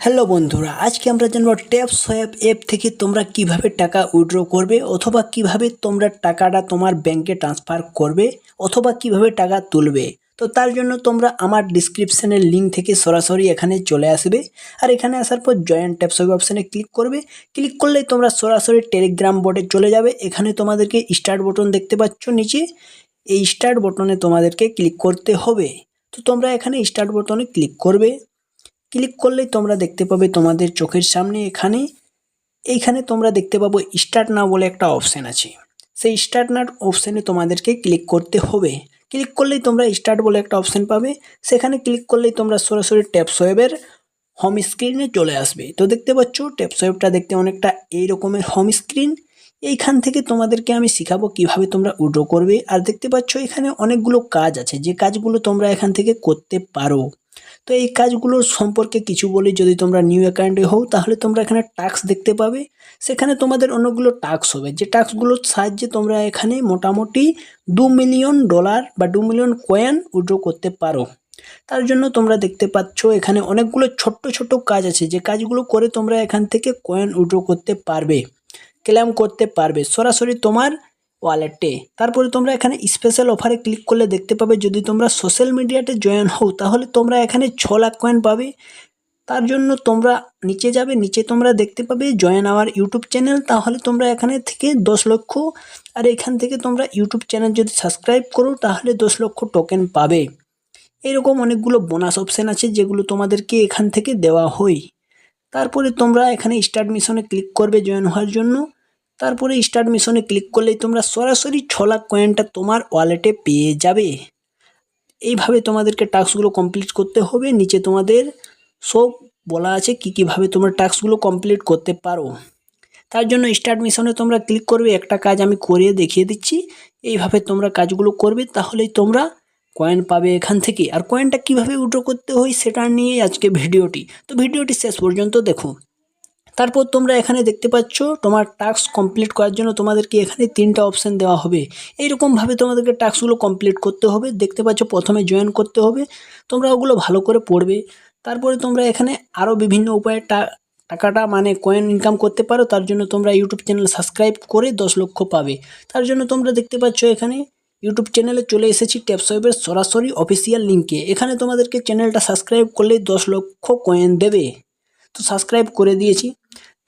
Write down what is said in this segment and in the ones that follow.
Hello বন্ধুরা, আজকে আমরা জানবো ট্যাপ সোয়াইপ অ্যাপ থেকে তোমরা কিভাবে টাকা উইথড্র করবে অথবা কিভাবে তোমরা টাকাটা তোমার ব্যাংকে ট্রান্সফার করবে অথবা কিভাবে টাকা তুলবে। তো তার জন্য তোমরা আমার ডিসক্রিপশনের লিঙ্ক থেকে সরাসরি এখানে চলে আসবে। আর এখানে আসার পর জয়েন ট্যাপ সোয়াইপ অপশানে ক্লিক করবে। ক্লিক করলেই তোমরা সরাসরি টেলিগ্রাম বোর্ডে চলে যাবে। এখানে তোমাদেরকে স্টার্ট বাটন দেখতে পাচ্ছ নিচে, এই স্টার্ট বাটনে তোমাদেরকে ক্লিক করতে হবে। তো তোমরা এখানে স্টার্ট বাটনে ক্লিক করবে। ক্লিক করলেই তোমরা দেখতে পাবে তোমাদের চোখের সামনে এইখানে তোমরা দেখতে পাবো স্টার্ট নাও বলে একটা অপশান আছে। সেই স্টার্ট নাও অপশানে তোমাদেরকে ক্লিক করতে হবে। ক্লিক করলেই তোমরা স্টার্ট বলে একটা অপশান পাবে। সেখানে ক্লিক করলেই তোমরা সরাসরি ট্যাপ সোয়াইপের হোম স্ক্রিনে চলে আসবে। তো দেখতে পাচ্ছ ট্যাপ সোয়াইপটা দেখতে অনেকটা এই রকমের হোম স্ক্রিন। এইখান থেকে তোমাদেরকে আমি শেখাবো কিভাবে তোমরা উইথড্র করবে। আর দেখতে পাচ্ছ এখানে অনেকগুলো কাজ আছে, যে কাজগুলো তোমরা এখান থেকে করতে পারো। তো এই কাজগুলোর সম্পর্কে কিছু বলি। যদি তোমরা নিউ অ্যাকাউন্টে হও তাহলে তোমরা এখানে টাস্ক দেখতে পাবে। সেখানে তোমাদের অনেকগুলো টাস্ক হবে, যে টাস্কগুলোর সাহায্যে তোমরা এখানে মোটামুটি $2 মিলিয়ন বা 2 মিলিয়ন কয়েন উইথড্র করতে পারো। তার জন্য তোমরা দেখতে পাচ্ছ এখানে অনেকগুলো ছোট্ট ছোট্ট কাজ আছে, যে কাজগুলো করে তোমরা এখান থেকে কয়েন উইথড্র করতে পারবে, ক্লেম করতে পারবে সরাসরি তোমার ওয়ালেটে। তারপরে তোমরা এখানে স্পেশাল অফারে ক্লিক করলে দেখতে পাবে, যদি তোমরা সোশ্যাল মিডিয়াতে জয়েন হও তাহলে তোমরা এখানে 6 লাখ কয়েন পাবে। তার জন্য তোমরা নিচে যাবে, নিচে তোমরা দেখতে পাবে জয়েন আওয়ার ইউটিউব চ্যানেল, তাহলে তোমরা এখানে থেকে 10 লক্ষ, আর এখান থেকে তোমরা ইউটিউব চ্যানেল যদি সাবস্ক্রাইব করো তাহলে 10 লক্ষ টোকেন পাবে। এরকম অনেকগুলো বোনাস অপশান আছে যেগুলো তোমাদেরকে এখান থেকে দেওয়া হয়। তারপরে তোমরা এখানে স্টার্ট মিশনে ক্লিক করবে জয়েন হওয়ার জন্য। তারপরে স্টার্ট মিশনে ক্লিক করলেই তোমরা সরাসরি 6 লাখ কয়েনটা তোমার ওয়ালেটে পেয়ে যাবে। এইভাবে তোমাদেরকে টাস্কগুলো কমপ্লিট করতে হবে। নিচে তোমাদের সব বলা আছে কীভাবে তোমরা টাস্কগুলো কমপ্লিট করতে পারো। তার জন্য স্টার্ট মিশনে তোমরা ক্লিক করবে। একটা কাজ আমি করে দেখিয়ে দিচ্ছি, এইভাবে তোমরা কাজগুলো করবে, তাহলেই তোমরা কয়েন পাবে এখান থেকে। আর কয়েনটা কিভাবে উইথড্র করতে হয় সেটা নিয়ে আজকে ভিডিওটি, তো ভিডিওটি শেষ পর্যন্ত দেখো। তারপর তোমরা এখানে দেখতে পাচ্ছ তোমার টাস্ক কমপ্লিট করার জন্য তোমাদেরকে এখানে 3টা অপশান দেওয়া হবে। এইরকমভাবে তোমাদেরকে টাস্কগুলো কমপ্লিট করতে হবে। দেখতে পাচ্ছ প্রথমে জয়েন করতে হবে, তোমরা ওগুলো ভালো করে পড়বে। তারপরে তোমরা এখানে আরও বিভিন্ন উপায়ে টাকাটা কয়েন ইনকাম করতে পারো। তার জন্য তোমরা ইউটিউব চ্যানেল সাবস্ক্রাইব করে 10 লক্ষ পাবে। তার জন্য তোমরা দেখতে পাচ্ছ এখানে ইউটিউব চ্যানেলে চলে এসেছি ট্যাপ সোয়াইপের সরাসরি অফিসিয়াল লিঙ্কে। এখানে তোমাদেরকে চ্যানেলটা সাবস্ক্রাইব করলেই 10 লক্ষ কয়েন দেবে। তো সাবস্ক্রাইব করে দিয়েছি।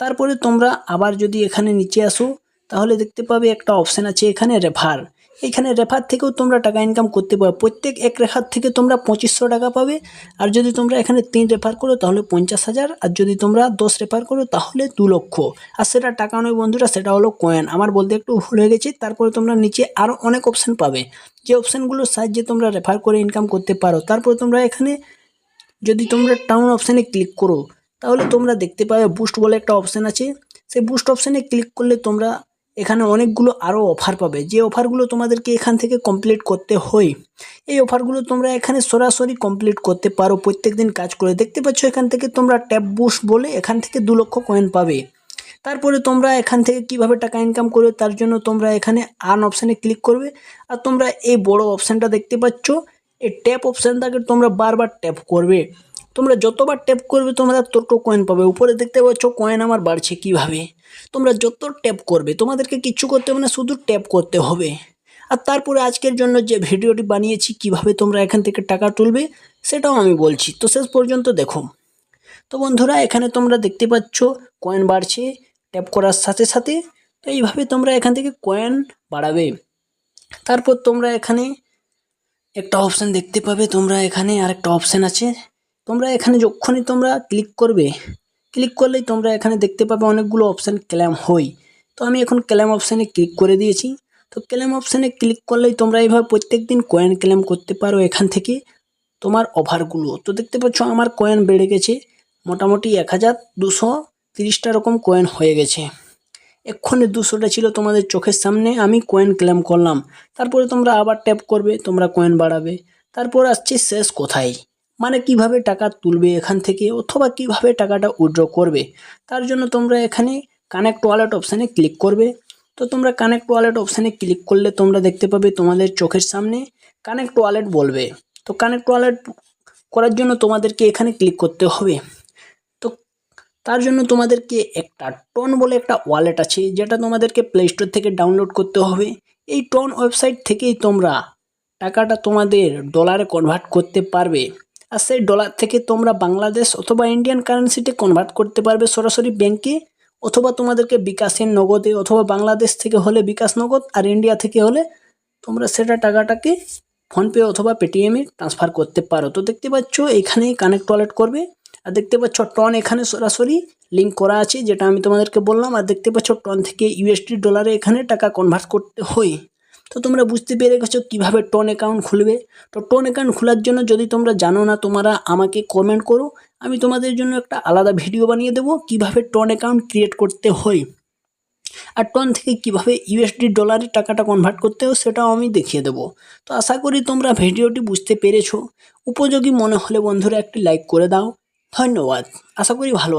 তারপরে তোমরা আবার যদি এখানে নিচে আসো তাহলে দেখতে পাবে একটা অপশান আছে এখানে রেফার। এইখানে রেফার থেকেও তোমরা টাকা ইনকাম করতে পারো। প্রত্যেক এক রেফার থেকে তোমরা 2500 টাকা পাবে। আর যদি তোমরা এখানে 3 রেফার করো তাহলে 50,000, আর যদি তোমরা 10 রেফার করো তাহলে 2 লক্ষ। আর সেটা টাকা নয় বন্ধুরা, সেটা হলো কয়েন। আমার বলতে একটু ভুল হয়ে গেছে। তারপরে তোমরা নিচে আরও অনেক অপশান পাবে, যে অপশানগুলোর সাহায্যে তোমরা রেফার করে ইনকাম করতে পারো। তারপরে তোমরা এখানে যদি তোমরা টাউন অপশানে ক্লিক করো তাহলে তোমরা দেখতে পাবে বুস্ট বলে একটা অপশান আছে। সেই বুস্ট অপশানে ক্লিক করলে তোমরা এখানে অনেকগুলো আরও অফার পাবে, যে অফারগুলো তোমাদেরকে এখান থেকে কমপ্লিট করতে হয়। এই অফারগুলো তোমরা এখানে সরাসরি কমপ্লিট করতে পারো প্রত্যেক দিন কাজ করে। দেখতে পাচ্ছ এখান থেকে তোমরা ট্যাপ বুস্ট বলে এখান থেকে 2 লক্ষ কয়েন পাবে। তারপরে তোমরা এখান থেকে কিভাবে টাকা ইনকাম করবে তার জন্য তোমরা এখানে আর্ন অপশানে ক্লিক করবে। আর তোমরা এই বড় অপশানটা দেখতে পাচ্ছ, এই ট্যাপ অপশানটাকে তোমরা বারবার ট্যাপ করবে। তোমরা যতবার ট্যাপ করবে তোমরা তত কয়েন পাবে। উপরে দেখতে পাচ্ছ কয়েন আমার বাড়ছে কিভাবে। তোমরা যত ট্যাপ করবে তোমাদেরকে কিচ্ছু করতে হবে না, শুধু ট্যাপ করতে হবে। আর তারপরে আজকের জন্য যে ভিডিওটি বানিয়েছি কিভাবে তোমরা এখান থেকে টাকা তুলবে সেটাও আমি বলছি, তো শেষ পর্যন্ত দেখো। তো বন্ধুরা এখানে তোমরা দেখতে পাচ্ছ কয়েন বাড়ছে ট্যাপ করার সাথে সাথে। তো এইভাবে তোমরা এখান থেকে কয়েন বাড়াবে। তারপর তোমরা এখানে একটা অপশান দেখতে পাবে, তোমরা এখানে আরেকটা অপশান আছে। তোমরা এখানে যখনই তোমরা ক্লিক করবে, ক্লিক করলেই তোমরা এখানে দেখতে পাবে অনেকগুলো অপশান ক্লেম হয়। তো আমি এখন ক্লেম অপশানে ক্লিক করে দিয়েছি। তো ক্লেম অপশানে ক্লিক করলেই তোমরা এইভাবে প্রত্যেক দিন কয়েন ক্লেম করতে পারো এখান থেকে তোমার অফারগুলো। তো দেখতে পাচ্ছ আমার কয়েন বেড়ে গেছে, মোটামুটি 1230টা রকম কয়েন হয়ে গেছে। এক্ষুনি 200টা ছিল তোমাদের চোখের সামনে, আমি কয়েন ক্লেম করলাম। তারপরে তোমরা আবার ট্যাপ করবে, তোমরা কয়েন বাড়াবে। তারপর আসছে শেষ কোথায়, কিভাবে টাকা তুলবে এখান থেকে অথবা কিভাবে টাকাটা উইথড্র করবে। তার জন্য তোমরা এখানে কানেক্ট ওয়ালেট অপশানে ক্লিক করবে। তো তোমরা কানেক্ট ওয়ালেট অপশানে ক্লিক করলে তোমরা দেখতে পাবে তোমাদের চোখের সামনে কানেক্ট ওয়ালেট বলবে। তো কানেক্ট ওয়ালেট করার জন্য তোমাদেরকে এখানে ক্লিক করতে হবে। তো তার জন্য তোমাদেরকে একটা টন বলে একটা ওয়ালেট আছে, যেটা তোমাদেরকে প্লে স্টোর থেকে ডাউনলোড করতে হবে। এই টন ওয়েবসাইট থেকেই তোমরা টাকাটা তোমাদের ডলারে কনভার্ট করতে পারবে, আর সেই ডলার থেকে তোমরা বাংলাদেশ অথবা ইন্ডিয়ান কারেন্সিতে কনভার্ট করতে পারবে সরাসরি ব্যাংকে, অথবা তোমাদেরকে বিকাশের নগদে, অথবা বাংলাদেশ থেকে হলে বিকাশ নগদ, আর ইন্ডিয়া থেকে হলে তোমরা সেটা টাকাটাকে ফোনপে অথবা পেটিএমে ট্রান্সফার করতে পারো। তো দেখতে পাচ্ছ এখানে কানেক্ট ওয়ালেট করবে, আর দেখতে পাচ্ছ টন এখানে সরাসরি লিঙ্ক করা আছে, যেটা আমি তোমাদেরকে বললাম। আর দেখতে পাচ্ছ টন থেকে ইউএসডি ডলারে এখানে টাকা কনভার্ট করতে হয়। তো তোমরা বুঝতে পেরে গেছো কীভাবে টন অ্যাকাউন্ট খুলবে। তো টন অ্যাকাউন্ট খোলার জন্য যদি তোমরা জানো না, তোমরা আমাকে কমেন্ট করো, আমি তোমাদের জন্য একটা আলাদা ভিডিও বানিয়ে দেবো কীভাবে টন অ্যাকাউন্ট ক্রিয়েট করতে হয়, আর টন থেকে কিভাবে ইউএসডি ডলারে টাকাটা কনভার্ট করতে হয় সেটাও আমি দেখিয়ে দেবো। তো আশা করি তোমরা ভিডিওটি বুঝতে পেরেছো। উপযোগী মনে হলে বন্ধুরা একটি লাইক করে দাও। ধন্যবাদ। আশা করি ভালো